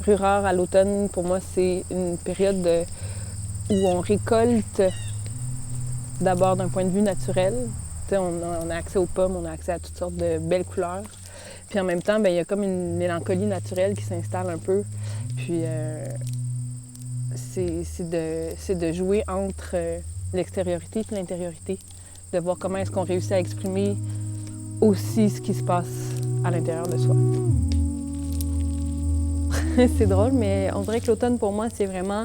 rue rare à l'automne, pour moi, c'est une période où on récolte d'abord d'un point de vue naturel. On a accès aux pommes, on a accès à toutes sortes de belles couleurs. Puis en même temps, il y a comme une mélancolie naturelle qui s'installe un peu. Puis c'est de jouer entre l'extériorité et l'intériorité, de voir comment est-ce qu'on réussit à exprimer aussi ce qui se passe à l'intérieur de soi. C'est drôle, mais on dirait que l'automne, pour moi, c'est vraiment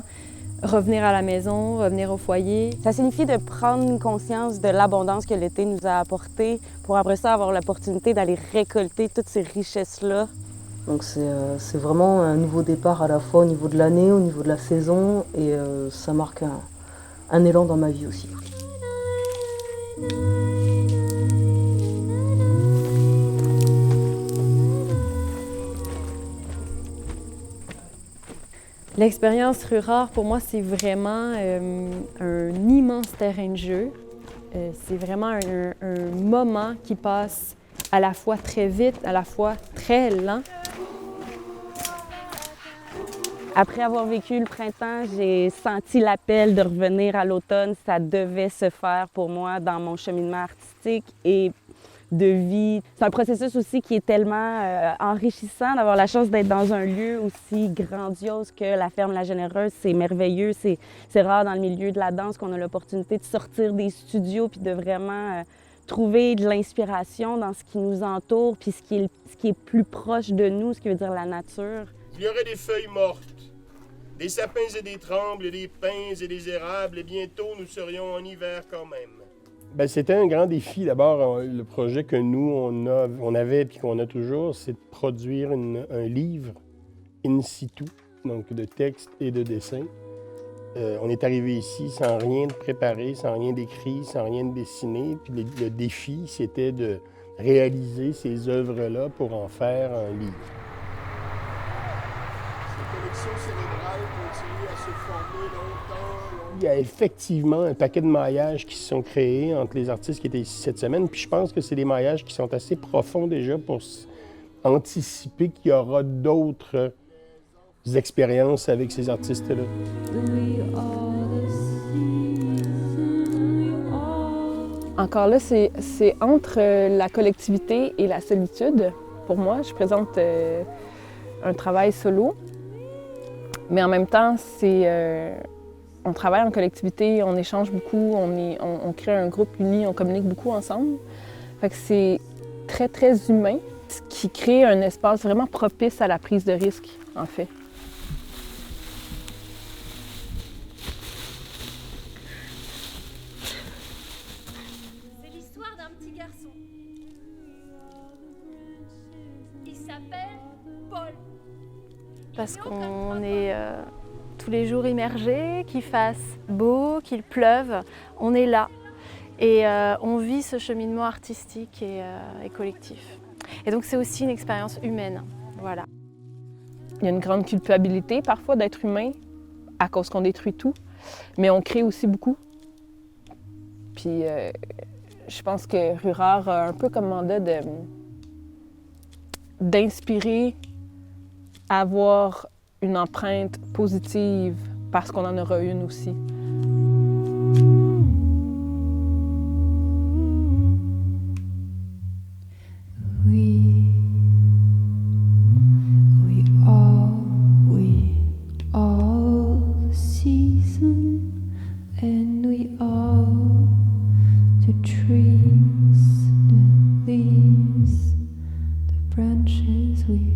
revenir à la maison, revenir au foyer. Ça signifie de prendre conscience de l'abondance que l'été nous a apportée pour après ça avoir l'opportunité d'aller récolter toutes ces richesses-là. Donc c'est vraiment un nouveau départ à la fois au niveau de l'année, au niveau de la saison, et ça marque un élan dans ma vie aussi. L'expérience rue rare, pour moi, c'est vraiment un immense terrain de jeu. C'est vraiment un moment qui passe à la fois très vite, à la fois très lent. Après avoir vécu le printemps, j'ai senti l'appel de revenir à l'automne. Ça devait se faire pour moi dans mon cheminement artistique et de vie. C'est un processus aussi qui est tellement enrichissant d'avoir la chance d'être dans un lieu aussi grandiose que la Ferme La Généreuse. C'est merveilleux, c'est rare dans le milieu de la danse qu'on a l'opportunité de sortir des studios puis de vraiment trouver de l'inspiration dans ce qui nous entoure puis ce qui est plus proche de nous, ce qui veut dire la nature. Il y aurait des feuilles mortes, des sapins et des trembles, des pins et des érables, et bientôt nous serions en hiver quand même. Bien, c'était un grand défi. D'abord, le projet que nous, on avait et qu'on a toujours, c'est de produire un livre in situ, donc de texte et de dessin. On est arrivé ici sans rien de préparé, sans rien d'écrit, sans rien de dessiné. Puis le défi, c'était de réaliser ces œuvres-là pour en faire un livre. Cette collection cérébrale continue à se former longtemps. Il y a effectivement un paquet de maillages qui se sont créés entre les artistes qui étaient ici cette semaine. Puis je pense que c'est des maillages qui sont assez profonds déjà pour anticiper qu'il y aura d'autres expériences avec ces artistes-là. Encore là, c'est entre la collectivité et la solitude. Pour moi, je présente un travail solo, mais en même temps, on travaille en collectivité, on échange beaucoup, on crée un groupe uni, on communique beaucoup ensemble. Fait que c'est très, très humain, ce qui crée un espace vraiment propice à la prise de risque, en fait. C'est l'histoire d'un petit garçon. Il s'appelle Paul. Parce qu'on est tous les jours immergés, qu'il fasse beau, qu'il pleuve, on est là. Et on vit ce cheminement artistique et collectif. Et donc c'est aussi une expérience humaine, voilà. Il y a une grande culpabilité parfois d'être humain à cause qu'on détruit tout, mais on crée aussi beaucoup. Puis je pense que Rue rare a un peu comme mandat d'inspirer à avoir une empreinte positive parce qu'on en aura une aussi. Dancing.